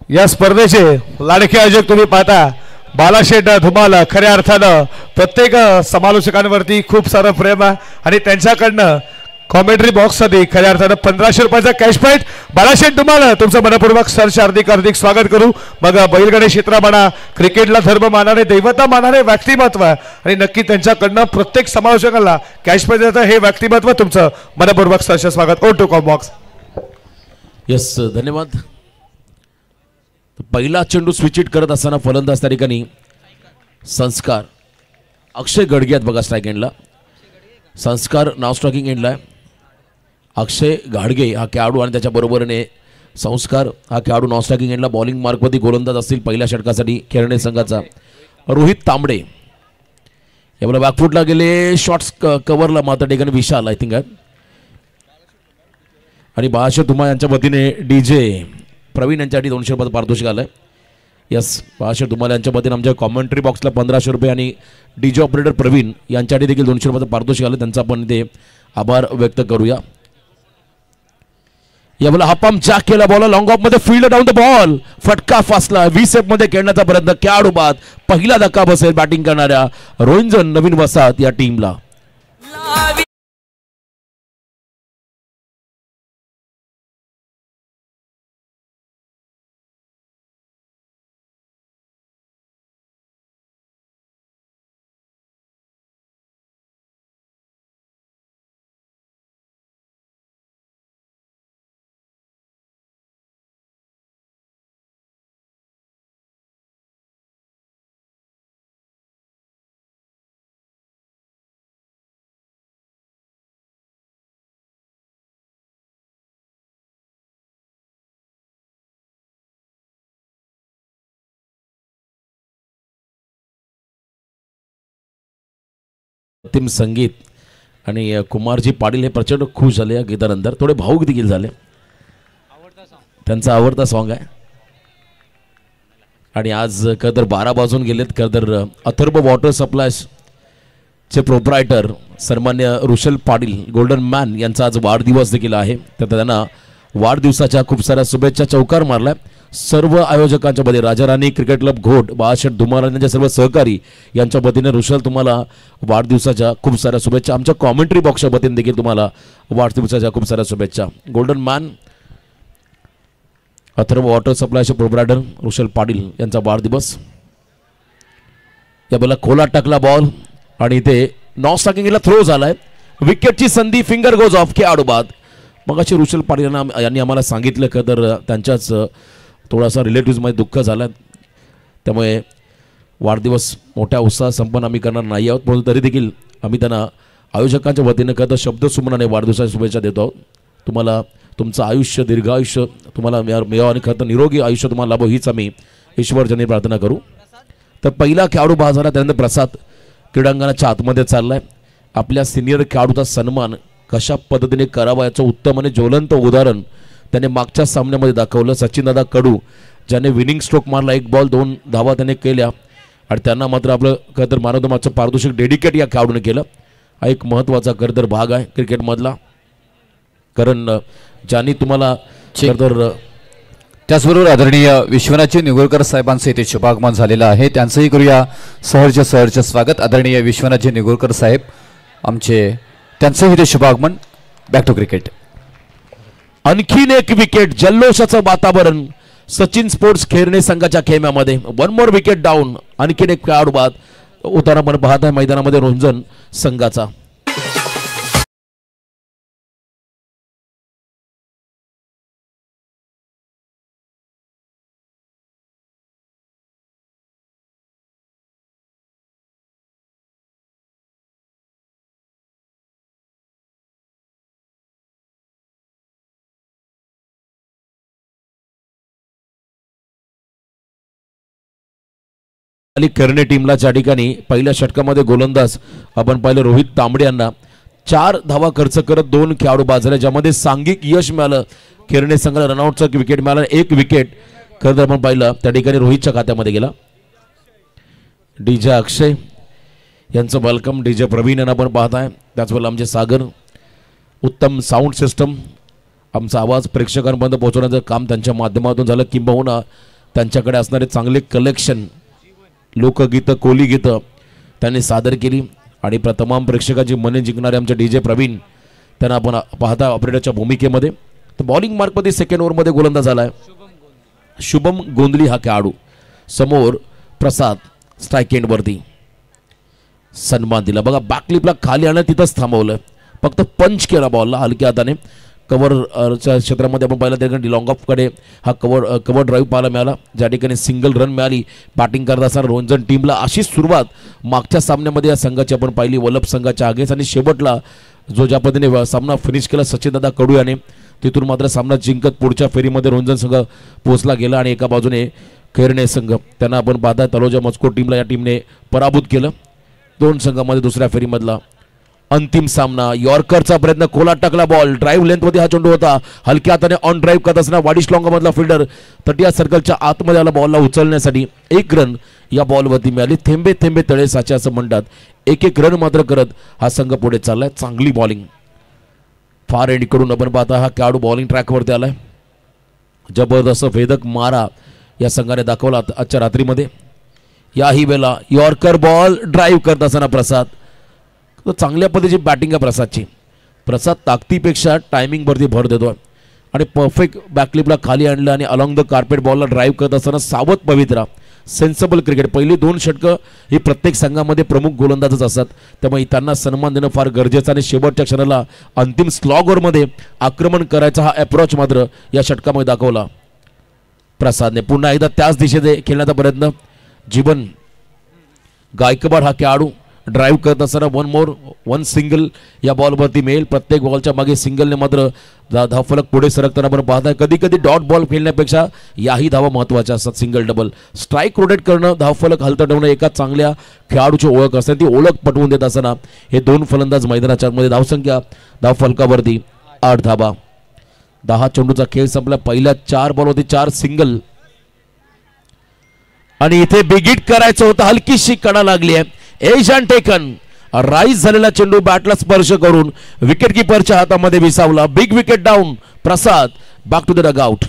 या स्पर्धेचे लाडके आयोजक तुम्ही पाहता बालाशेठ धुमाल खऱ्या अर्थानं प्रत्येक समालोचकांवरती खूप सारं प्रेम आहे आणि त्यांच्याकडनं कॉमेंट्री बॉक्ससाठी खऱ्या अर्थानं 1500 रुपयाचा कॅश प्राइज बालाशेठ धुमाल तुमचं मनपूर्वक सरचे हार्दिक स्वागत करू। मग बैलगाडी क्षेत्र म्हणा क्रिकेटला धर्म मानणारे दैवता मानणारे व्यक्तिमत्व आणि नक्की त्यांच्याकडनं प्रत्येक समालोचकांना कॅश प्राइज देतं हे व्यक्तिमत्व तुमचं मनपूर्वक सरचे स्वागत। ओ टू कॉम बॉक्स। यस धन्यवाद। पहिला चेंडू स्विच हिट करत असताना फलंदाज त्या ठिकाणी संस्कार अक्षय गडगे आहेत बघा स्ट्राइक एंडला। संस्कार नाव स्ट्राइकिंग एंडला आहे। अक्षय गाडगे हा खेळाडू आणि त्याच्या बरोबरीने संस्कार हा खेळाडू नॉन स्ट्राइकिंग एंडला बॉलिंग मार्कवरती गोलंदाज असतील पहिल्या षटकासाठी खेळणे संघाचा। रोहित तांबडे याला बॅकफुटला गेले शॉट्स कव्हरला मात्र ठिकाणी विशाल आय थिंक आहे आणि बालाशेठ धुमाल यांच्या वतीने डीजे प्रवीण यांच्यासाठी 200 रुपये पारितोषिक आलं आहे। यस बालाशेठ धुमाल यांच्या वतीने आमच्या कॉमेंट्री बॉक्सला 1500 रुपये आणि डीजे ऑपरेटर प्रवीण यांच्यासाठी देखील 200 रुपये पारितोषिक आलं त्यांचा आपण ते आभार व्यक्त करूया। यावेळेला हा पंप जॅक केला बॉल लॉंग ऑफ मध्ये फील्ड डाऊन द बॉल फटका फासला व्हीसेप मध्ये खेळण्याचा प्रयत्न खेळाडू बाद पहिला धक्का बसेल बॅटिंग करणाऱ्या रोहिंजन नवीन वसाहत या टीमला। अंतिम संगीत आणि कुमारजी पाटील हे प्रचंड खुश झाले या गीतानंतर थोडे भाऊक देखील झाले। त्यांचा आवडता सॉन्ग आहे आणि आज खरं तर 12 वाजून गेलेत। खरं तर अथर्व वॉटर सप्लायज चे प्रोप्रायटर सन्मान्य ऋषल पाटील गोल्डन मॅन यांचा आज वाढदिवस देखील आहे तर त्यांना वाढदिवसाच्या खूप साऱ्या शुभेच्छा चौकार मारलाय सर्व आयोजकांच्या मध्ये राजाराणी क्रिकेट क्लब घोट बालाशेठ धुमाल यांच्या सर्व सहकारी यांच्या वतीने ऋषल तुम्हाला वाढदिवसाच्या खूप साऱ्या शुभेच्छा। आमच्या कॉमेंट्री बॉक्सच्या वतीने देखील तुम्हाला वाढदिवसाच्या खूप साऱ्या शुभेच्छा। गोल्डन मॅन अथर्व वॉटर सप्लायचे प्रोप्रायटर ऋषल पाटील यांचा वाढदिवस। या बॉलला खोला टाकला बॉल आणि इथे नॉन स्ट्राइकिंगला थ्रो झालाय विकेटची संधी फिंगर गोज ऑफ खेळाडू बाद। मग अशी ऋषल पाटील यांनी आम्हाला सांगितलं का तर त्यांच्याच थोडासा रिलेटिव्हमध्ये दुःख झालं त्यामुळे वाढदिवस मोठ्या उत्साहात संपन्न आम्ही करणार नाही आहोत परंतु तरी देखील आम्ही त्यांना आयोजकांच्या वतीने खरं तर शब्दसुमनाने वाढदिवसाच्या शुभेच्छा देतो आहोत। तुम्हाला तुमचं आयुष्य दीर्घायुष्य तुम्हाला मिळावं आणि खरं तर निरोगी आयुष्य तुम्हाला लाभो हीच आम्ही ईश्वरजनी प्रार्थना करू। तर पहिला खेळाडू बाद झाला त्यानंतर प्रसाद क्रीडांगणाच्या आतमध्ये चाललाय। आपल्या सिनियर खेळाडूचा सन्मान कशा पद्धतीने करावा याचं उत्तम आणि ज्वलंत उदाहरण त्याने मागच्या सामन्यामध्ये दाखवलं। सचिनदादा कडू ज्याने विनिंग स्ट्रोक मारला 1 बॉल 2 धावा त्याने केल्या आणि त्यांना मात्र आपलं खरं तर मॅन ऑफ द मॅचचं पारितोषिक डेडिकेट या खेळाडूने केलं। हा एक महत्त्वाचा खरं तर भाग आहे क्रिकेटमधला कारण ज्यांनी तुम्हाला खरं तर त्याचबरोबर आदरणीय विश्वनाथजी निगुरकर साहेबांचे इथे शुभागमन झालेलं आहे त्यांचंही करूया सहर्ष स्वागत। आदरणीय विश्वनाथजी निगुरकर साहेब आमचे त्यांचंही इथे शुभागमन। Back to cricket. आणखीन एक विकेट जल्लोषाचं वातावरण सचिन स्पोर्ट्स खेळणे संघाच्या खेम्यामध्ये 1 मोर विकेट डाऊन आणखीन एक खेळाडू बाद उतारा आपण पाहत आहे मैदानामध्ये रोंजन संघाचा। करणे टीमला ज्या ठिकाणी पहिल्या षटकामध्ये गोलंदाज आपण पाहिलं रोहित तांबडे यांना 4 धावा खर्च करत 2 खेळाडू बाद झाले ज्यामध्ये सांघिक यश मिळालं। खेळणे संघाला रनआउटचा विकेट मिळाला 1 विकेट खरं तर आपण पाहिलं त्या ठिकाणी रोहितच्या खात्यामध्ये गेला। डीजे अक्षय यांचं वेलकम डीजे प्रवीण यांना आपण पाहताय त्याचबरोबर आमचे सागर उत्तम साऊंड सिस्टम आमचा आवाज प्रेक्षकांपर्यंत पोहोचवण्याचं काम त्यांच्या माध्यमातून झालं किंबहुना त्यांच्याकडे असणारे चांगले कलेक्शन लोकगीतं कोली गीतं त्यांनी सादर केली आणि तमाम प्रेक्षकांची मने जिंकणारे आमचे DJ प्रवीण त्यांना आपण पाहता ऑपरेटरच्या भूमिकेमध्ये. तर बॉलिंग मार्कमध्ये सेकंड ओव्हरमध्ये गोलंदाज झाला आहे शुभम गोंधली हा खेळाडू. समोर प्रसाद स्ट्राईक एंडवरती सन्मान दिला बघा. बॅकलिपला खाली आणलं तिथंच थांबवलं फक्त पंच केला बॉलला हलक्या हाताने. कव्हरच्या क्षेत्रामध्ये आपण पाहिलं त्या ठिकाणी लॉंग ऑफकडे हा कव्हर ड्राईव्ह पाहायला मिळाला ज्या ठिकाणी सिंगल रन मिळाली. बॅटिंग करत असताना रोंजन टीमला अशीच सुरुवात मागच्या सामन्यामध्ये या संघाची आपण पाहिली वल्लभ संघाच्या आगेस आणि शेवटला जो ज्या पद्धतीने सामना फिनिश केला सचिनदादा कडू याने तिथून मात्र सामना जिंकत पुढच्या फेरीमध्ये रोंजन संघ पोहोचला गेला आणि एका बाजूने खेरणे संघ त्यांना आपण पाहता तलोजा मस्को टीमला या टीमने पराभूत केलं. दोन संघामध्ये दुसऱ्या फेरीमधला अंतिम सामना. यॉर्करचा प्रयत्न खोलात टाकला बॉल ड्राईव्ह लेंथमध्ये हा चेंडू होता हलक्या हाताने ऑन ड्राईव्ह करत असताना वाडिश लॉंगामधला फिल्डर तटिया सर्कलच्या आतमध्ये आला बॉलला उचलण्यासाठी. 1 रन या बॉलवरती मिळाली. थेंबे थेंबे तळे साचे असं म्हणतात. 1-1 रन मात्र करत हा संघ पुढे चाललाय. चांगली बॉलिंग फार एंडकडून आपण पाहता हा खेळाडू बॉलिंग ट्रॅकवरती आलाय. जबरदस्त भेदक मारा या संघाने दाखवला आजच्या रात्रीमध्ये. याही वेळेला यॉर्कर बॉल ड्राईव्ह करत असताना प्रसाद चांगल्या पद्धतीची बॅटिंग आहे प्रसादची. प्रसाद ताकदीपेक्षा टायमिंगवरती भर देतो आणि परफेक्ट बॅकलिपला खाली आणलं आणि अलॉंग द कार्पेट बॉलला ड्राईव्ह करत असताना सावध पवित्रा सेन्सेबल क्रिकेट. पहिली 2 षटकं ही प्रत्येक संघामध्ये प्रमुख गोलंदाजच असतात त्यामुळे त्यांना सन्मान देणं फार गरजेचं आणि शेवटच्या क्षणाला अंतिम स्लॉगरमध्ये आक्रमण करायचा हा अप्रोच मात्र या षटकामध्ये दाखवला प्रसादने. पुन्हा एकदा त्याच दिशेने खेळण्याचा प्रयत्न. जीवन गायकवाड हा खेळाडू ड्राईव्ह करत असताना 1 सिंगल या बॉलवरती मिळेल. प्रत्येक बॉलच्या मागे सिंगलने मात्र धावफलक पुढे सरकताना आपण पाहताय. कधी कधी डॉट बॉल खेळण्यापेक्षा याही धावा महत्त्वाच्या असतात. सिंगल डबल स्ट्राईक रोटेट करणं धावफलक हलतं ठेवणं एका चांगल्या खेळाडूची ओळख असते. ती ओळख पटवून देत असताना हे 2 फलंदाज मैदानाच्या आतमध्ये धावसंख्या धावफलकावरती 8 धावा. 10 चेंडूचा खेळ संपला. पहिल्या 4 बॉलवरती 4 सिंगल आणि इथे बिगिट करायचं होतं. हलकीशी कडा लागली आहे. एज अँड टेकन राईज झालेला चेंडू बॅटला स्पर्श करून विकेट किपरच्या हातामध्ये विसावला. Big wicket down. Prasad back to the dugout.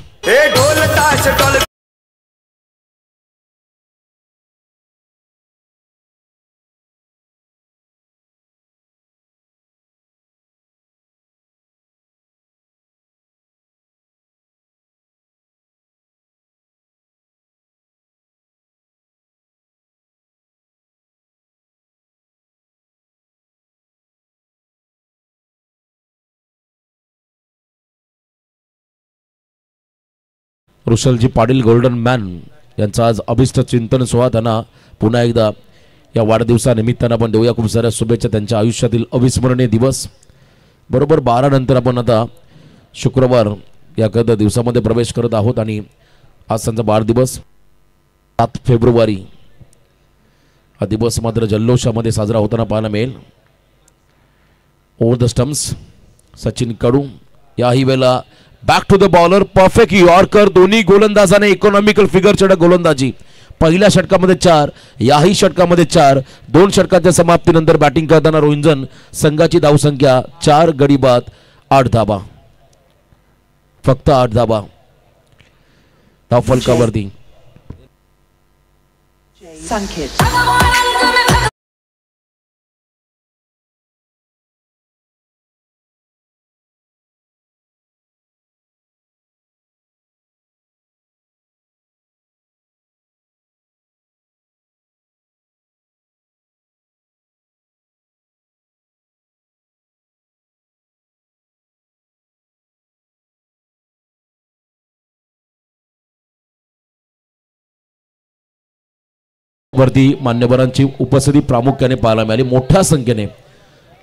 ऋषलजी पाटील गोल्डन मॅन यांचा आज अभिष्ट चिंतन सोहळा. त्यांना पुन्हा एकदा या वाढदिवसानिमित्तानं आपण देऊया खूप साऱ्या शुभेच्छा. त्यांच्या आयुष्यातील अविस्मरणीय दिवस. बरोबर 12 नंतर आपण आता शुक्रवार या दिवसामध्ये प्रवेश करत आहोत आणि आज त्यांचा वाढदिवस 7 फेब्रुवारी हा दिवस मात्र जल्लोषामध्ये साजरा होताना पाहायला मिळेल. Over the stumps Sachin Kadu. याही वेळेला back to the bowler perfect yorker. दोन्ही गोलंदाजाने इकॉनॉमिकल फिगरच्या गोलंदाजी. पहिल्या षटकामध्ये 4 याही षटकामध्ये 4. 2 षटकाच्या समाप्तीनंतर बॅटिंग करताना रोंजन संघाची धावसंख्या 4 गडी बाद 8 धावा. फक्त 8 धावा धावफलकावरती. वरती मान्यवरांची उपस्थिती प्रामुख्याने पाहायला मिळाली. मोठ्या संख्येने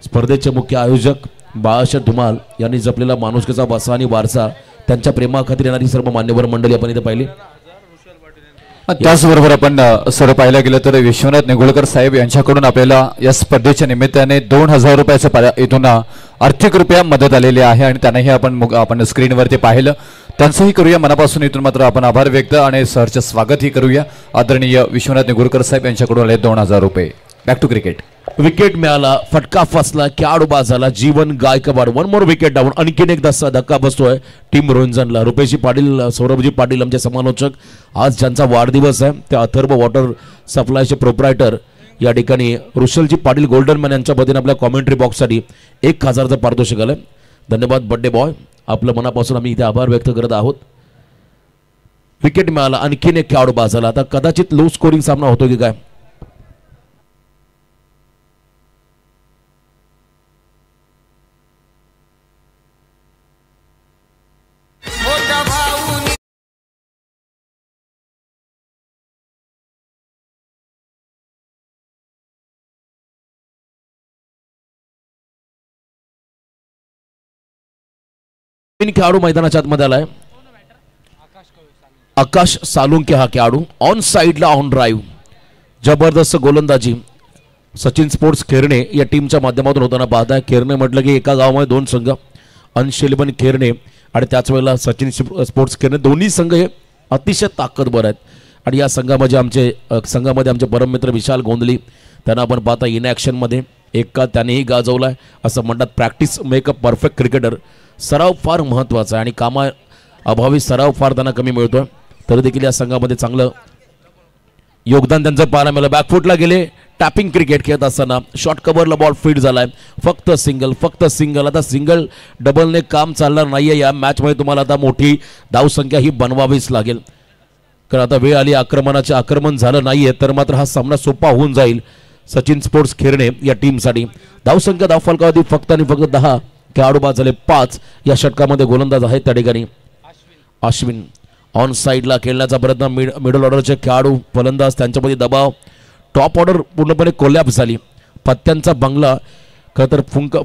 स्पर्धेचे मुख्य आयोजक बाळासाहेब धुमाल यांनी जपलेला माणुसकीचा वासा आणि वारसा त्यांच्या प्रेमाखातीर येणारी सर्व मान्यवर मंडळी आपण इथे पाहिली. त्याचबरोबर आपण सर पाहायला गेलं तर विश्वनाथ निगोळकर साहेब यांच्याकडून आपल्याला या स्पर्धेच्या निमित्ताने 2000 रुपयाचं इथून आर्थिक रुपया मदत आलेली आहे आणि त्यांनाही आपण स्क्रीनवरती पाहिलं. त्यांचंही करूया मनापासून इथून मात्र आपण आभार व्यक्त आणि सरचं स्वागतही करूया. आदरणीय विश्वनाथ निगोळकर साहेब यांच्याकडून आले 2000 रुपये. Back to cricket. विकेट मिळाला, फटका फसला, खेळाडू बाद झाला. Jeevan Gaikwad one more wicket down. आणखीन एक धक्का बसतोय टीम रोहिंजनला. रुपेशजी पाटील, सौरभजी पाटील आमचे समालोचक, आज ज्यांचा वाढदिवस आहे ते अथर्व वॉटर सप्लायचे प्रोप्रायटर या ठिकाणी रुशलजी पाटील गोल्डन मॅन यांच्या वतीने आपल्या कॉमेंट्री बॉक्ससाठी 1000चं पारितोषिक आलं. धन्यवाद बड्डे बॉय, आपलं मनापासून आम्ही इथे आभार व्यक्त करत आहोत. विकेट मिळाला, आणखीन एक खेळाडू बाद झाला. आता कदाचित लो स्कोरिंग सामना होतो की काय. खेळाडू मैदानाच्या आतमध्ये आलाय. आकाश सालुंके हा खेळाडू ऑन साइडला ऑन ड्राईव्ह, जबरदस्त गोलंदाजी. सचिन स्पोर्ट्स खेरणे या टीमच्या माध्यमातून होताना पाहताय. खेरणे म्हटलं की एका गावामध्ये 2 संघ, अंशेलबन खेरणे आणि त्याच वेळेला सचिन स्पोर्ट्स खेरणे, दोन्ही संघ हे अतिशय ताकदवर आहेत. आणि या संघामध्ये आमचे परममित्र विशाल गोंधली, त्यांना आपण पाहता इन ॲक्शनमध्ये एका त्यानेही गाजवलाय. असं म्हणतात practice make a perfect cricketer. सराव फार महत्त्वाचा आहे आणि कामा अभावी सराव फार त्यांना कमी मिळतोय. तरी देखील या संघामध्ये चांगलं योगदान त्यांचं पाहायला मिळालं. बॅकफुटला गेले, टॅपिंग क्रिकेट खेळत असताना शॉर्ट कव्हरला बॉल फीड झालाय. फक्त सिंगल. आता सिंगल डबलने काम चालणार नाहीये या मॅचमध्ये. तुम्हाला आता मोठी धावसंख्या ही बनवावीच लागेल, कारण आता वेळ आली. आक्रमण झालं नाहीये तर मात्र हा सामना सोपा होऊन जाईल सचिन स्पोर्ट्स खेरणे या टीमसाठी. धावसंख्या धावफलकावधी फक्त आणि फक्त 10. खेळाडू बाद झाले 5. या षटकामध्ये गोलंदाज आहेत त्या ठिकाणी अश्विन. ऑन साइडला खेळण्याचा प्रयत्न, मिडल ऑर्डरचे खेळाडू फलंदाज, त्यांच्यामध्ये दबाव. टॉप ऑर्डर पूर्णपणे कोलॅप्स झाली. पत्त्यांचा बंगला खरं तर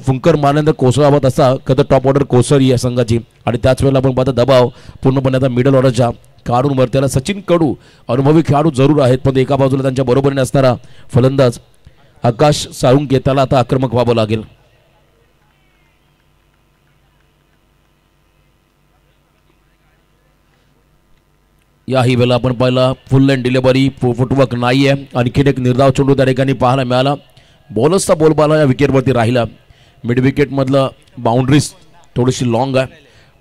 फुंकर मारल्यानंतर कोसळावा तसा खरं तर टॉप ऑर्डर कोसळली या संघाची. आणि त्याच वेळेला आपण पाहता दबाव पूर्णपणे आता मिडल ऑर्डरच्या खेळाडूंवर. त्याला सचिन कडू अनुभवी खेळाडू जरूर आहेत, पण एका बाजूला त्यांच्या बरोबरीने असणारा फलंदाज आकाश साळुंके, त्याला आता आक्रमक व्हावं लागेल. याही वेळेला आपण पाहिला फुल लाईन डिलिव्हरी, फुटवर्क नाही आहे. आणखीन एक निर्धाव चेंडू त्या ठिकाणी पाहायला मिळाला. बॉलर्सचा बोलबाला या विकेटवरती राहिला. मिड विकेटमधलं बाउंड्रीज थोडीशी लॉंग आहे.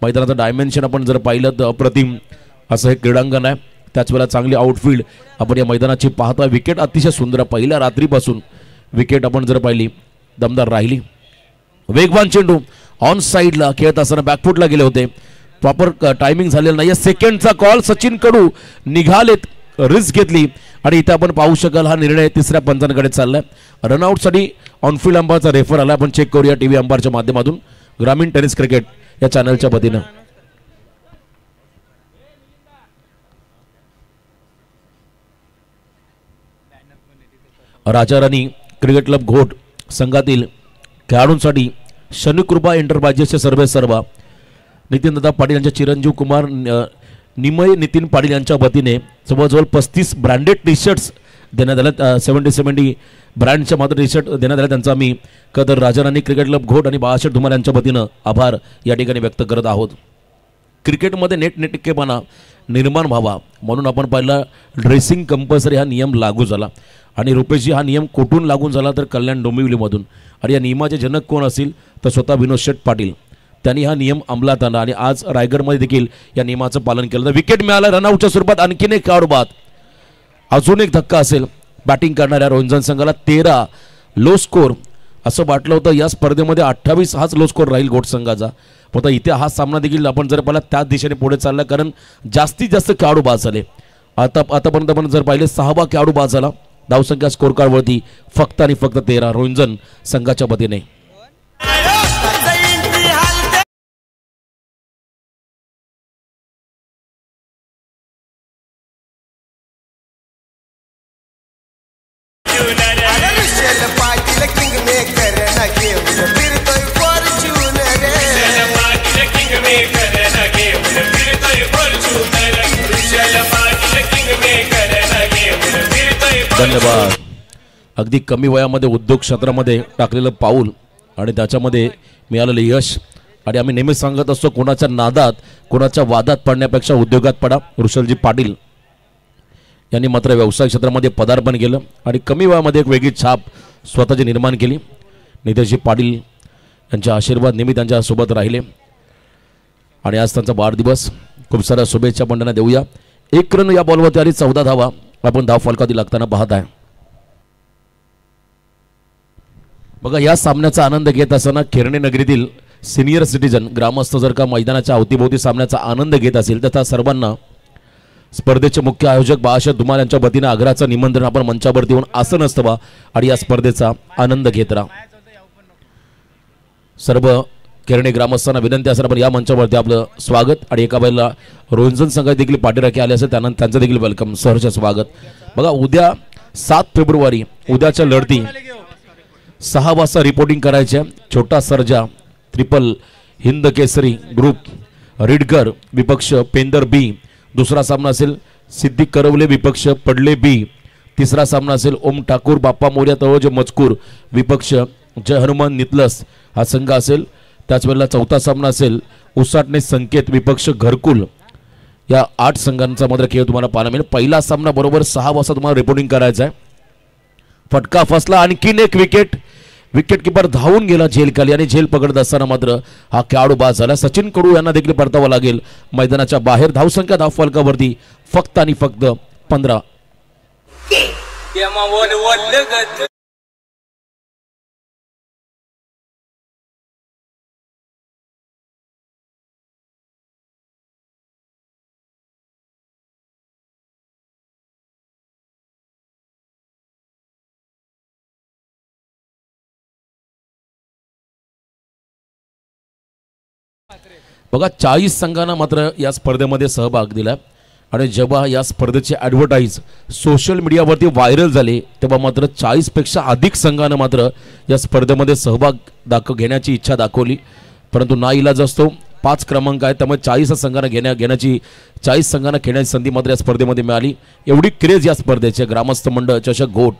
मैदानाचं डायमेन्शन आपण जर पाहिलं तर अप्रतिम असं हे क्रीडांगण आहे. त्याच वेळेला चांगली आउटफील्ड आपण या मैदानाची पाहता. विकेट अतिशय सुंदर, पहिल्या रात्रीपासून विकेट आपण जर पाहिली दमदार राहिली. वेगवान चेंडू ऑन साइडला खेळत असताना बॅकफुटला गेले होते. प्रॉपर टायमिंग झालेलं नाही. सेकंडचा कॉल, सचिन कडू निघालेत, रिस्क घेतली आणि इथे आपण पाहू शकाल हा निर्णय 3ऱ्या पंचांकडे चाललाय. रनआउटसाठी ऑनफिल्ड अंपायरचा रेफर आला. आपण चेक करूया टीव्ही अंपायरच्या माध्यमातून ग्रामीण टेनिस क्रिकेट या चॅनलच्या वतीनं. राजा राणी क्रिकेट क्लब घोट संघातील खेळाडूंसाठी शनिकृपा एंटरप्राइजेसचे सर्वेसर्वा नितीनदादा पाटील यांच्या चिरंजीव कुमार निमय नितीन पाटील यांच्या वतीने जवळजवळ 35 ब्रँडेड टी शर्ट्स देण्यात आल्या. 70 ब्रँडच्या मात्र टी शर्ट देण्यात आल्या. त्यांचा आम्ही कदर राजा राणी क्रिकेट क्लब घोट आणि बाळासाहेब धुमार यांच्या वतीनं आभार या ठिकाणी व्यक्त करत आहोत. क्रिकेटमध्ये नेटनेटकेपणा निर्माण व्हावा म्हणून आपण पाहिलं ड्रेसिंग कंपल्सरी हा नियम लागू झाला. आणि रुपेशजी हा नियम कुठून लागू झाला तर कल्याण डोंबिवलीमधून. आणि या नियमाचे जनक कोण असतील तर स्वतः विनोद शेठ पाटील. त्यांनी हा नियम अंमलात आणला आणि आज रायगडमध्ये देखील या नियमाचं पालन केलं. तर विकेट मिळाला. रनआउटच्या स्वरूपात आणखीन एक खेळाडू बाद. अजून एक धक्का असेल बॅटिंग करणाऱ्या रोहिंजन संघाला. 13 लो स्कोर असं वाटलं होतं या स्पर्धेमध्ये. 28 हाच लो स्कोर राहील घोट संघाचा. पण इथे हा सामना देखील आपण जर पाहिला त्याच दिशेने पुढे चालला, कारण जास्तीत जास्त खेळाडू बाद झाले. आतापर्यंत आपण जर पाहिले 6वा खेळाडू बाद झाला. धावसंख्या स्कोर कार्डवरती फक्त आणि फक्त 13 रोहिंजन संघाच्या वतीने. धन्यवाद. अगदी कमी वयामध्ये उद्योग क्षेत्रामध्ये टाकलेलं पाऊल आणि त्याच्यामध्ये मिळालेलं यश. आणि आम्ही नेहमीच सांगत असतो कोणाच्या नादात कोणाच्या वादात पडण्यापेक्षा उद्योगात पडा. रुशलजी पाटील यांनी मात्र व्यवसाय क्षेत्रामध्ये पदार्पण केलं आणि कमी वयामध्ये एक वेगळी छाप स्वतःची निर्माण केली. नितेशजी पाटील यांच्या आशीर्वाद नेहमी त्यांच्यासोबत राहिले आणि आज त्यांचा वाढदिवस. खूप साऱ्या शुभेच्छा आपण त्यांना देऊया. 1 रन या बॉलवरती आणि 14 धावा आपण धाव फलकावरती लागताना पाहत आहे. बघा, या सामन्याचा आनंद घेत असताना खेरणे नगरीतील सिनियर सिटीजन ग्रामस्थ जर का मैदानाच्या अवतीभोवती सामन्याचा आनंद घेत असेल तर त्या सर्वांना स्पर्धेचे मुख्य आयोजक बाळासाहेब धुमाल यांच्या वतीने आग्रहाचं निमंत्रण आपण मंचावरती येऊन आसन असतं आणि या स्पर्धेचा आनंद घेत राहा. सर्व खेरणे ग्रामस्थांना विनंती असेल आपण या मंचावरती आपलं स्वागत आणि एका वेळेला रोहिंजन संघात देखील पाठीराखी आले असेल त्यांना त्यांचं देखील वेलकम, सहर्ष स्वागत. बघा, उद्या 7 फेब्रुवारी उद्याच्या लढती 6 वाजता रिपोर्टिंग करायचे. छोटा सर्जा ट्रिपल हिंद केसरी ग्रुप रिडकर विपक्ष पेंदर बी. दुसरा सामना असेल सिद्दीक करवले विपक्ष पडले बी. तिसरा सामना असेल ओम ठाकूर बाप्पा मोर्या तळोज मजकूर विपक्ष जय हनुमान नितलस हा संघ असेल. त्याच वेळेला चौथा सामना असेल उसाटणे संकेत विपक्ष घरकुल. या 8 संघांचा मात्र खेळ तुम्हाला पाहायला मिळेल. पहिला सामना बरोबर 6 वाजता तुम्हाला रिपोर्टिंग करायचं आहे. फटका फसला, आणखीन एक विकेट. विकेट किपर धावून गेला झेल खाली आणि झेल पकडत असताना मात्र हा खेळाडू बाद झाला. सचिन कडू यांना देखील परतावं लागेल मैदानाच्या बाहेर. धावसंख्या धाव फलकावरती फक्त आणि फक्त 15. बघा, 40 संघांना मात्र या स्पर्धेमध्ये सहभाग दिला आणि जेव्हा या स्पर्धेचे ॲडव्हर्टाईज सोशल मीडियावरती व्हायरल झाले तेव्हा मात्र 40 पेक्षा अधिक संघांना मात्र या स्पर्धेमध्ये सहभाग घेण्याची इच्छा दाखवली. परंतु नाईलाज असतो, 5 क्रमांक आहे त्यामुळे 40 संघांना घेण्याची 40 संघांना खेळण्याची संधी मात्र या स्पर्धेमध्ये मिळाली. एवढी क्रेज या स्पर्धेचे. ग्रामस्थ मंडळ चषक घोट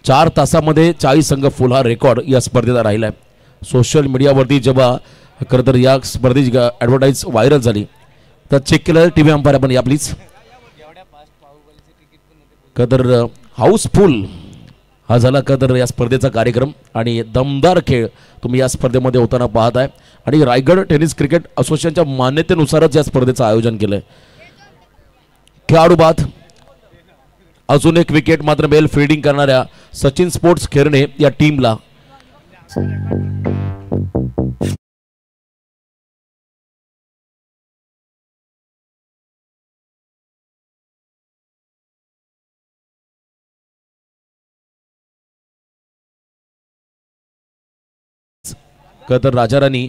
4 तासामध्ये 40 संघ फुल हा रेकॉर्ड या स्पर्धेचा राहिला आहे. सोशल मीडियावरती जेव्हा खरं तर या स्पर्धेची ॲडव्हर्टाईज व्हायरल झाली तर चेक केलं टी व्ही अंपायर आपण या प्लीज. खरं तर हाऊसफुल हा झाला खरं तर या स्पर्धेचा कार्यक्रम आणि दमदार खेळ तुम्ही या स्पर्धेमध्ये होताना पाहत आहे. आणि रायगड टेनिस क्रिकेट असोसिएशनच्या मान्यतेनुसारच या स्पर्धेचं आयोजन केलंय. खेळाडू बाद. अजून एक विकेट मात्र बेल फिल्डिंग करणाऱ्या सचिन स्पोर्ट्स खेरणे या टीमला. तर राजाराणी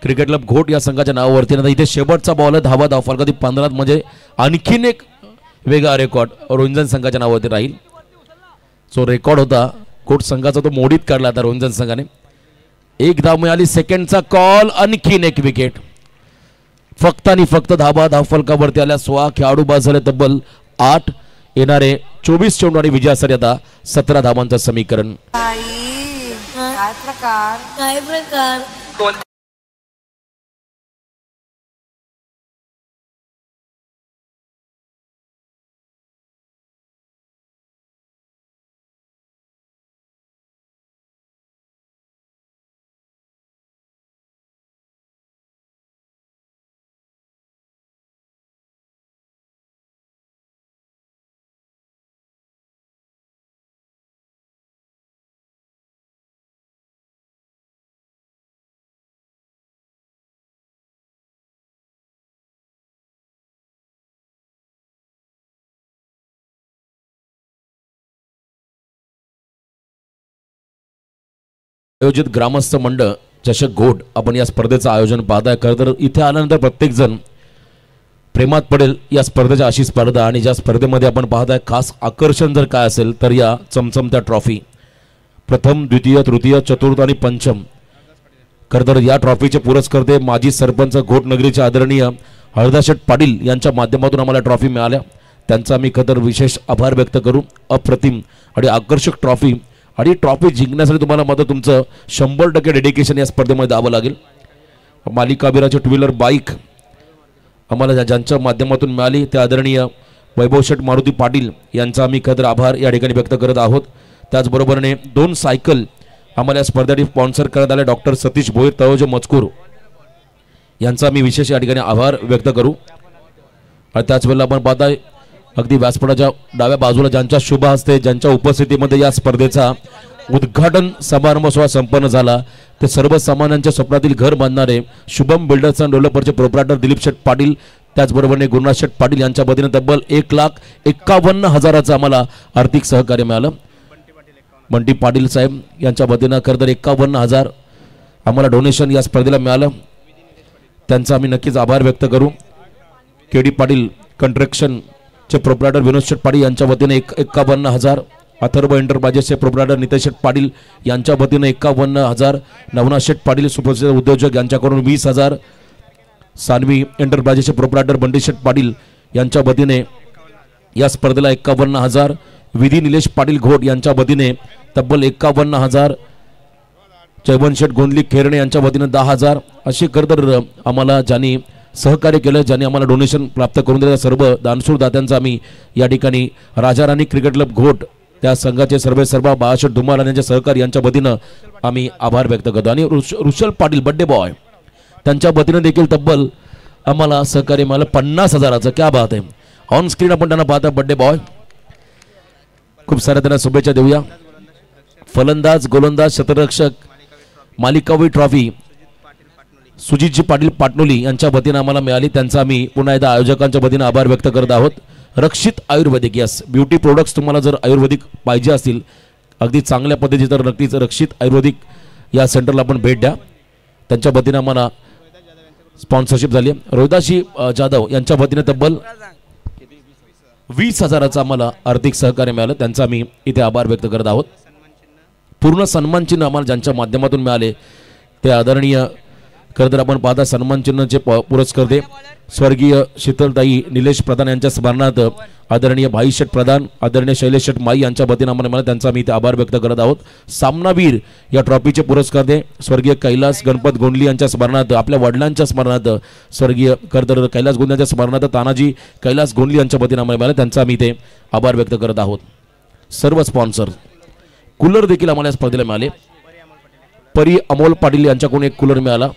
क्रिकेट क्लब घोट या संघाच्या नावावरती आता इथे शेवटचा बॉल धावा धाव फलकावरती 15 म्हणजे आणखीन एक वेगळा रेकॉर्ड रोहिंजन संघाच्या नावावरती राहील. जो रेकॉर्ड होता घोट संघाचा तो मोडीत काढला आता रोहिंजन संघाने. 1 धाव मिळाली. सेकंडचा कॉल, आणखीन एक विकेट. फक्त आणि फक्त धावा धाव फलकावरती आल्या. 16 खेळाडू बाद झाले. तब्बल 8 येणारे 24 चेंडू आणि विजयासाठी आता 17 धावांचं समीकरण. काय प्रकार आयोजित ग्रामस्थ मंडळ चषक घोट आपण या स्पर्धेचं आयोजन पाहताय. खरं तर इथे आल्यानंतर प्रत्येक जण प्रेमात पडेल या स्पर्धेच्या अशी स्पर्धा. आणि ज्या स्पर्धेमध्ये आपण पाहताय खास आकर्षण जर काय असेल तर या चमचमत्या ट्रॉफी. प्रथम द्वितीय तृतीय चतुर्थ आणि पंचम. खरं तर या ट्रॉफीचे पुरस्कर्ते माजी सरपंच घोट नगरीचे आदरणीय हळदाशेठ पाटील यांच्या माध्यमातून आम्हाला ट्रॉफी मिळाल्या. त्यांचा मी खरं तर विशेष आभार व्यक्त करू. अप्रतिम आणि आकर्षक ट्रॉफी आणि ट्रॉफी जिंकण्यासाठी तुम्हाला मात्र तुमचं 100% डेडिकेशन या स्पर्धेमध्ये द्यावं लागेल. मालिकावीराची 2 व्हीलर बाईक आम्हाला ज्यांच्या माध्यमातून मिळाली ते आदरणीय वैभव शेठ मारुती पाटील यांचा आम्ही खरं आभार या ठिकाणी व्यक्त करत आहोत. त्याचबरोबरने 2 सायकल आम्हाला या स्पर्धेसाठी स्पॉन्सर करण्यात आले डॉक्टर सतीश भोईर तळोजे मजकूर यांचा मी विशेष या ठिकाणी आभार व्यक्त करू. आणि त्याच वेळेला आपण पाहताय अगदी व्यासपीठाच्या डाव्या बाजूला ज्यांच्या शुभ हस्ते ज्यांच्या उपस्थितीमध्ये या स्पर्धेचा उद्घाटन समारंभ सोहळा संपन्न झाला ते सर्वसामान्यांच्या स्वप्नातील घर बांधणारे शुभम बिल्डर्स अँड डेव्हलपरचे प्रोप्रायटर दिलीप शेठ पाटील त्याचबरोबरने गुरुनाथ शेठ पाटील यांच्या वतीने तब्बल 1,51,000चं आम्हाला आर्थिक सहकार्य मिळालं. बंटी पाटील साहेब यांच्या वतीनं खरं तर 51,000 आम्हाला डोनेशन या स्पर्धेला मिळालं. त्यांचा आम्ही नक्कीच आभार व्यक्त करू. केडी पाटील कंस्ट्रक्शनचे प्रोप्रायटर विनोद शेठ पाटील यांच्या वतीने 51,000. अथर्व एंटरप्राइजेसचे प्रोप्रायटर नितेश शेठ पाटील यांच्या वतीने 51,000. नवनाथ शेठ पाटील सुप्रसिद्ध उद्योजक यांच्याकडून 20,000. सानवी एंटरप्राइजेसचे प्रोप्रायटर बंटी शेठ पाटील यांच्या वतीने या स्पर्धेला 51,000. विधी निलेश पाटील घोट यांच्या वतीने तब्बल 51,000. जयवंत शेठ गोंदली खेरणे यांच्या वतीने 10,000. अशी खरं आम्हाला ज्यांनी सहकार्य केलं ज्यांनी आम्हाला डोनेशन प्राप्त करून दिलं सर्व दानशूर दात्यांचा आम्ही या ठिकाणी राजा राणी क्रिकेट क्लब घोट त्या संघाचे सर्व बाळाशेठ धुमाल यांच्या सहकारी यांच्या वतीनं आम्ही आभार व्यक्त करतो. आणि रुशल पाटील बड्डे बॉय त्यांच्या वतीनं देखील तब्बल आम्हाला सहकार्य मिळालं 50,000चं. क्या बात आहे. ऑन स्क्रीन आपण त्यांना पाहता बड्डे बॉय. खूप साऱ्या त्यांना शुभेच्छा देऊया. फलंदाज गोलंदाज शतरक्षक मालिकावी ट्रॉफी सुजितजी पाटील पाटणोली यांच्या वतीनं आम्हाला मिळाली. त्यांचा आम्ही पुन्हा एकदा आयोजकांच्या वतीनं आभार व्यक्त करत आहोत. रक्षित आयुर्वेदिक यस ब्युटी प्रोडक्ट्स तुम्हाला जर आयुर्वेदिक पाहिजे असतील अगदी चांगल्या पद्धतीचे तर नक्कीच रक्षित आयुर्वेदिक या सेंटरला आपण भेट द्या. त्यांच्या वतीनं आम्हाला स्पॉन्सरशिप झाली. रोहिदाशी जाधव यांच्या वतीने तब्बल 20,000चं आम्हाला आर्थिक सहकार्य मिळालं. त्यांचा आम्ही इथे आभार व्यक्त करत आहोत. पूर्ण सन्मान चिन्ह आम्हाला ज्यांच्या माध्यमातून मिळाले ते आदरणीय खरं तर आपण पाहता सन्मान चिन्हाचे पुरस्कर्ते स्वर्गीय शीतलताई निलेश प्रधान यांच्या स्मरणार्थ आदरणीय भाईशेठ प्रधान आदरणीय शैलेश शेठ माई यांच्या वतीनं आम्हाला मिळालं. त्यांचा आम्ही इथे आभार व्यक्त करत आहोत. सामनावीर या ट्रॉफीचे पुरस्कर्ते स्वर्गीय कैलास गणपत गोंडली यांच्या स्मरणार्थ आपल्या वडिलांच्या स्मरणार्थ स्वर्गीय खरं तर कैलास गोंडली यांच्या स्मरणार्थ तानाजी कैलास गोंडली यांच्या वतीनं आम्हाला मिळालं. त्यांचा आम्ही इथे आभार व्यक्त करत आहोत. सर्व स्पॉन्सर कूलर देखील आम्हाला या स्पर्धेला मिळाले. परी अमोल पाटील यांच्याकडून एक कूलर मिळाला.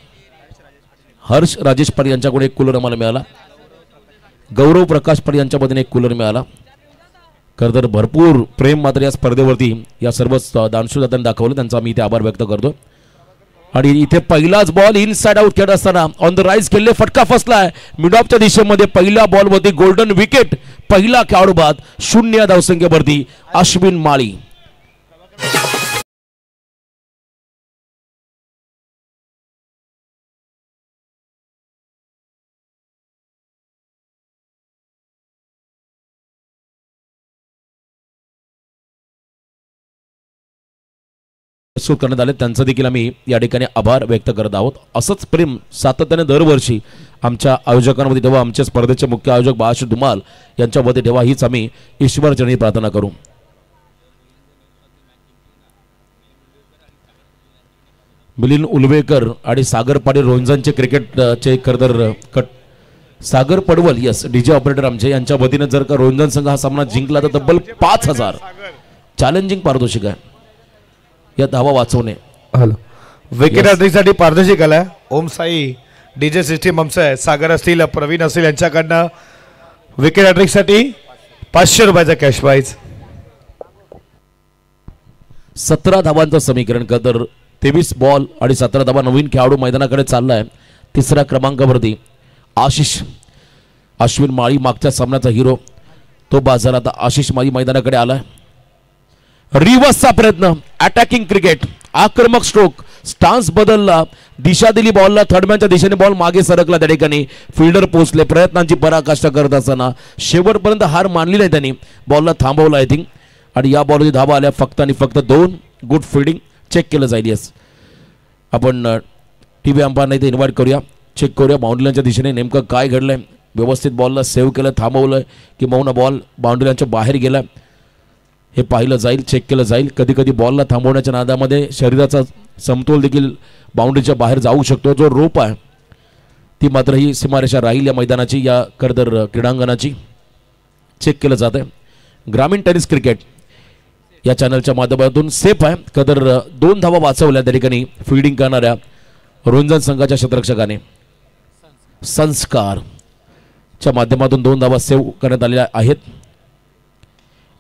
हर्ष राजेश पाटील यांच्याकडून एक कूलर आम्हाला मिळाला. गौरव प्रकाश पाटील यांच्या वतीने एक कूलर मिळाला. खरं तर भरपूर प्रेम मात्र या स्पर्धेवरती या सर्व दानशूरदात्यांनी दाखवलं. त्यांचा आम्ही इथे आभार व्यक्त करतो. आणि इथे पहिलाच बॉल इन साइड आउट खेळत असताना ऑन द राईज केले फटका फसलाय मिड ऑफच्या दिशेमध्ये. पहिल्या बॉलवरती गोल्डन विकेट. पहिला खेळाडू बाद 0 धावसंख्येवरती अश्विन माळी. करण्यात आले त्यांचा देखील आम्ही या ठिकाणी आभार व्यक्त करत आहोत. असंच प्रेम सातत्याने दरवर्षी आमच्या आयोजकांमध्ये ठेवा. आमच्या स्पर्धेचे मुख्य आयोजक बाळाशेठ धुमाल यांच्यामध्ये ठेवा हीच आम्ही ईश्वरचरणी प्रार्थना करू. मिलिंद उलवेकर आणि सागर पाटील रोंजांचे क्रिकेटचे खरं तर सागर पडवल यस डीजे ऑपरेटर आमचे यांच्या वतीने जर का रोंजन संघ हा सामना जिंकला तर तब्बल 5,000 चॅलेंजिंग पारितोषिक आहे. या धावा वाचवणे. हॅलो विकेट हॅट्रिकसाठी पारदर्शक आलाय. ओम साई डीजे सिस्टीम आमचं सागर असतील प्रवीण असतील यांच्याकडनं विकेट हॅट्रिकसाठी 500 रुपयाचा कॅश प्राइज. 17 धावांचं समीकरण तर 23 बॉल आणि 17 धावा. नवीन खेळाडू मैदानाकडे चाललाय. तिसऱ्या क्रमांकावरती आशिष अश्विन माळी मागच्या सामन्याचा हिरो तो बाजार. आता आशिष माळी मैदानाकडे आलाय. रिव्हर्सचा प्रयत्न अटॅकिंग क्रिकेट आक्रमक स्ट्रोक स्टान्स बदलला दिशा दिली बॉलला. थर्डमॅनच्या दिशेने बॉल मागे सरकला. त्या ठिकाणी फिल्डर पोहोचले. प्रयत्नांची पराकाष्ठा करत असताना शेवटपर्यंत हार मानली नाही त्यांनी. बॉलला थांबवलं आय थिंक. आणि या बॉलची धावा आल्या फक्त आणि फक्त 2. गुड फिल्डिंग चेक केलं जाईल. येस आपण टीव्ही अंपायरला इथे इन्व्हाइट करूया. चेक करूया बाउंड्रीच्या दिशेने नेमकं काय घडलंय. व्यवस्थित बॉलला सेव्ह केलं थांबवलं की मौन बॉल बाउंड्रीच्या बाहेर गेला हे पाहिलं जाईल चेक केलं जाईल. कधी कधी बॉलला थांबवण्याच्या नादामध्ये शरीराचा समतोल देखील बाउंड्रीच्या बाहेर जाऊ शकतो. जो रोप आहे ती मात्र ही सीमारेषा राहील या मैदानाची या करदर क्रीडांगणाची. चेक केलं जात आहे. ग्रामीण टेनिस क्रिकेट या चॅनलच्या माध्यमातून सेफ आहे. कदर 2 धावा वाचवल्या त्या ठिकाणी फिल्डिंग करणाऱ्या रुंजन संघाच्या क्षेत्ररक्षकाने. संस्कारच्या माध्यमातून 2 धावा सेव्ह करण्यात आलेल्या आहेत.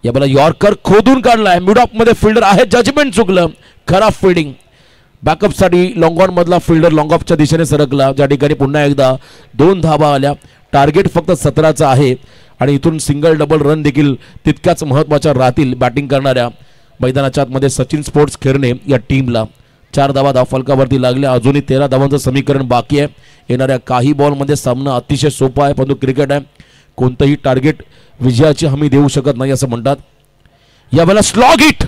या बॉल यॉर्कर खोदून काढलाय. मिड ऑफ मध्ये फिल्डर आहे, जजमेंट चुकलं. खराब फिल्डिंग. बॅकअपसाठी लॉंग ऑन मधला फिल्डर लॉंग ऑफच्या दिशेने सरकला. ज्या ठिकाणी पुन्हा एकदा 2 धावा आल्या. टार्गेट फक्त 17चा आहे आणि इथून सिंगल डबल रन देखील तितक्याच महत्त्वाच्या राहतील बॅटिंग करणाऱ्या मैदानाच्या आतमध्ये सचिन स्पोर्ट्स खेरणे या टीमला. 4 धावा धावफलकावरती लागल्या. अजूनही 13 धावांचं समीकरण बाकी आहे. येणाऱ्या काही बॉलमध्ये सामना अतिशय सोपा आहे, परंतु क्रिकेट आहे, कोणतंही टार्गेट विजयाची हमी देऊ शकत नाही असं म्हणतात. यावेळेला स्लॉग हिट,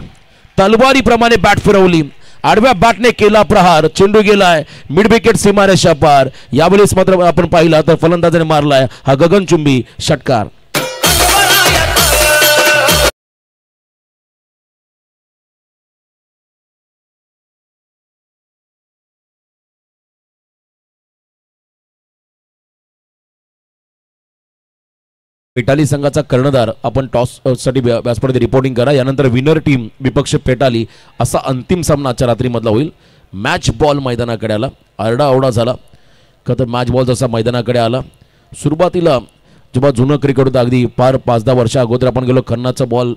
तलवारीप्रमाणे बॅट फिरवली. आडव्या बॅटने केला प्रहार. चेंडू गेलाय मिड विकेट सीमारेषा पार. यावेळेस मात्र आपण पाहिला तर फलंदाजाने मारलाय हा गगनचुंबी षटकार. पेटाली संघाचा कर्णधार आपण टॉस साठी व्यासपीठावर रिपोर्टिंग करा. यानंतर विनर टीम विपक्ष पेटाली असा अंतिम सामना आजच्या रात्रीमधला होईल. मॅच बॉल मैदानाकडे आला. आरडाओरडा झाला का तर मॅच बॉल जसा मैदानाकडे आला. सुरुवातीला जेव्हा जुनं क्रिकेट होतं अगदी फार 5-10 वर्षा अगोदर आपण गेलो खन्नाचा बॉल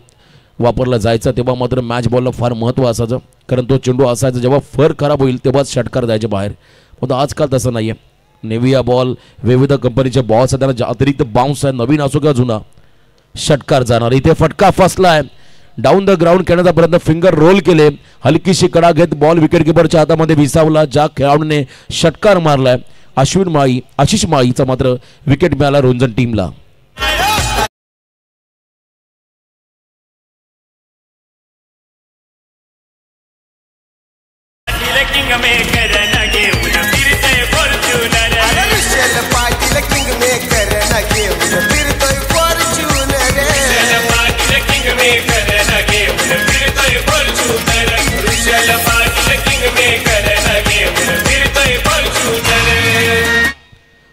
वापरला जायचा तेव्हा मात्र मॅच बॉलला फार महत्त्व असायचं, कारण तो चेंडू असायचा जेव्हा फर खराब होईल तेव्हाच षटकार जायचे बाहेर. पण आजकाल तसं नाही आहे. नेव्हिया बॉल विविध कंपनीचे बॉल्स आहेत, त्यांना अतिरिक्त बाउन्स आहे, नवीन असो किंवा जुना षटकार जाणार. इथे फटका फसलाय. डाऊन द ग्राउंड करण्याचा प्रयत्न, फिंगर रोल केले, हलकीशी कडा घेत बॉल विकेटकीपरच्या हातामध्ये विसावला. ज्या खेळाडूने षटकार मारलाय आशिष माळीचा मात्र विकेट मिळाला रुंजन टीमला.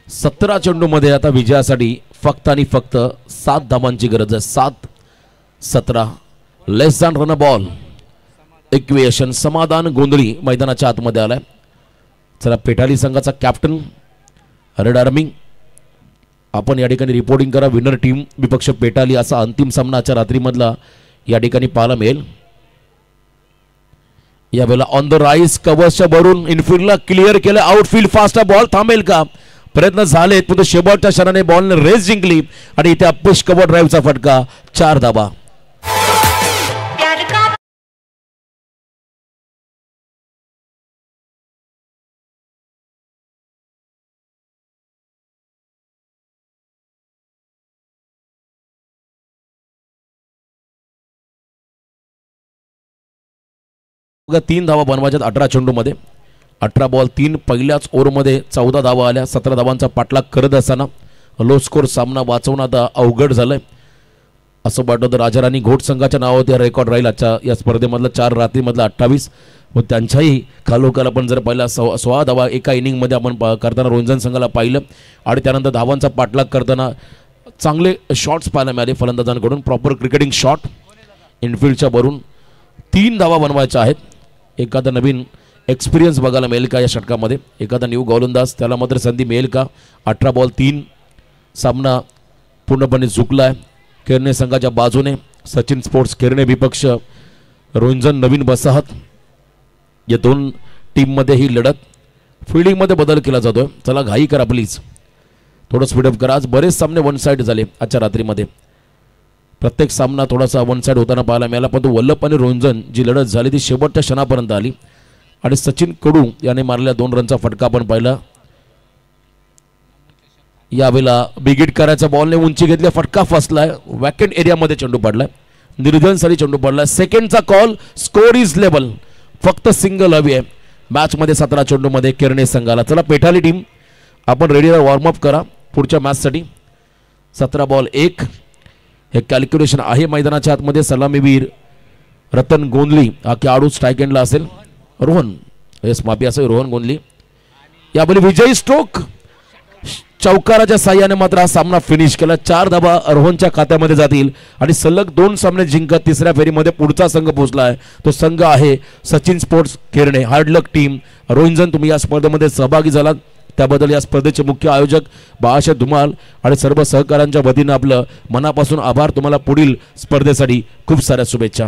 सतरा चेंडूमध्ये आता विजयासाठी फक्त आणि फक्त 7 धावांची गरज आहे. 7-17 less than run a ball. Equation समाधान गोंधळी मैदानाच्या आतमध्ये आलाय. चला पेटाली संघाचा कॅप्टन रेड आर्मी आपण या ठिकाणी रिपोर्टिंग करा. विनर टीम विपक्ष पेटाली असा अंतिम सामनाच्या रात्रीमधला या ठिकाणी पाहायला मिळेल. यावेळेला ऑन द राईस कव्हर्सच्या वरून इनफिल्डला क्लिअर केलं. आउटफील्ड फास्ट बॉल थांबेल का? प्रयत्न झालेत पण शेवटच्या क्षणाने बॉलने रेस जिंकली आणि इथे अपुश कव्हर ड्राईव्हचा फटका. 4 धावा. बघा 3 धावा बनवायच्यात 18 चेंडूमध्ये. 18 बॉल 3. पहिल्याच ओव्हरमध्ये 14 धावा आल्या. 17 धावांचा पाठलाग करत असताना लो स्कोर सामना वाचवणं आता अवघड झालंय असं वाटतं. राजाराणी घोट संघाच्या नावावर रेकॉर्ड राहील आजच्या या स्पर्धेमधला. 4 रात्रीमधला 28 व त्यांच्याही खालोखाल आपण जर पहिला 16 धावा एका इनिंगमध्ये आपण करताना रुंजन संघाला पाहिलं आणि त्यानंतर धावांचा पाठलाग करताना चांगले शॉट्स पाहायला मिळाले फलंदाजांकडून. प्रॉपर क्रिकेटिंग शॉट इनफिल्डच्या वरून. 3 धावा बनवायच्या आहेत. एखादा नवीन एक्सपिरियन्स बघायला मिळेल का या षटकामध्ये? एखादा न्यू गोलंदाज त्याला मात्र संधी मिळेल का? 18 बॉल 3. सामना पूर्णपणे झुकलाय केरने संघाच्या बाजूने. सचिन स्पोर्ट्स केरने विपक्ष रुंजन नवीन वसाहत या 2 टीममध्ये ही लढत. फिल्डिंगमध्ये बदल केला जातोय. चला घाई करा प्लीज, थोडं स्पीडअप करा. आज बरेच सामने वन साईड झाले आजच्या रात्रीमध्ये. प्रत्येक सामना थोडासा वन साईड होताना पाहायला मिळाला, पण तो वल्लभ आणि रुंजन जी लढत झाली ती शेवटच्या क्षणापर्यंत आली आणि सचिन कडू याने मारलेल्या 2 रनचा फटका आपण पाहिला. यावेळेला बिगिट करायचा बॉलने उंची घेतली, फटका फसलाय. वॅकेंट एरियामध्ये चेंडू पडलाय. निर्धनसारी चेंडू पडलाय. सेकंडचा कॉल. Score is level. फक्त सिंगल हवी आहे मॅचमध्ये 17 चेंडूमध्ये केरने संघाला. चला पेटाली टीम आपण रेडीला वॉर्मअप करा पुढच्या मॅचसाठी. 17 बॉल 1 हे कॅल्क्युलेशन आहे मैदानाच्या आतमध्ये. सलामीवीर रतन गोंधली हा खेळाडू स्ट्राईक एंडला असेल. रोहन येस माफी असेल रोहन गोंधली. यावेळी विजयी स्ट्रोक चौकाराच्या साह्याने मात्र हा सामना फिनिश केला. 4 धावा रोहनच्या खात्यामध्ये जातील आणि सलग 2 सामने जिंकत तिसऱ्या फेरीमध्ये पुढचा संघ पोहोचला आहे. तो संघ आहे सचिन स्पोर्ट्स खेरणे. हार्ड लक टीम. रोहिंजन, तुम्ही या स्पर्धेमध्ये सहभागी झालात त्याबद्दल या स्पर्धेचे मुख्य आयोजक बाळासाहेब धुमाल आणि सर्व सहकाऱ्यांच्या वतीनं आपलं मनापासून आभार. तुम्हाला पुढील स्पर्धेसाठी खूप साऱ्या शुभेच्छा.